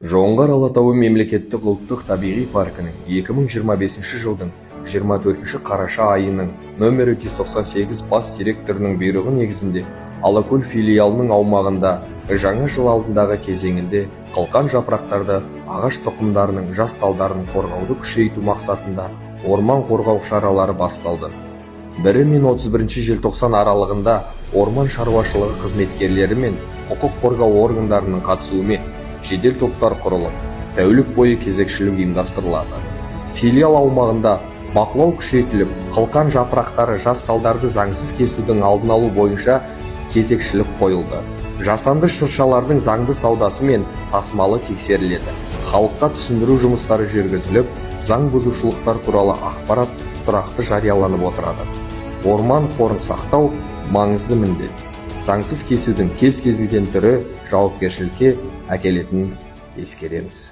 Жоңғар Алатауы мемлекеттік ұлттық табиғи паркінің 2025 жылдың 24 қараша айының нөмірі 198 бас директорының бұйрығы негізінде Алакөл филиалының аумағында жаңа жыл алдындағы кезеңінде қылқан жапырақтарды, ағаш тұқымдарының жас талдарын қорғауды күшейту мақсатында орман қорғау шаралары басталды. 1 мен 31 желтоқсан аралығында орман шаруашылығы қызметкерлері мен құқық қорғау органдарының қатысуымен жедел топтар құрылып, тәулік бойы кезекшілік ұйымдастырылады. Филиал аумағында бақылау күшейтіліп, қылқан жапырақтары, жас талдарды заңсыз кесудің алдын алу бойынша кезекшілік қойылды. Жасанды шыршалардың заңды саудасы мен тасымалы тексеріледі. Халыққа түсіндіру жұмыстары жүргізіліп, заң бұзушылықтар туралы ақпарат тұрақты жарияланып отырады. Орман қорын сақтау маңызды міндет. Заңсыз кесудің кез келген түрі жауапкершілікке әкелетінін ескереміз.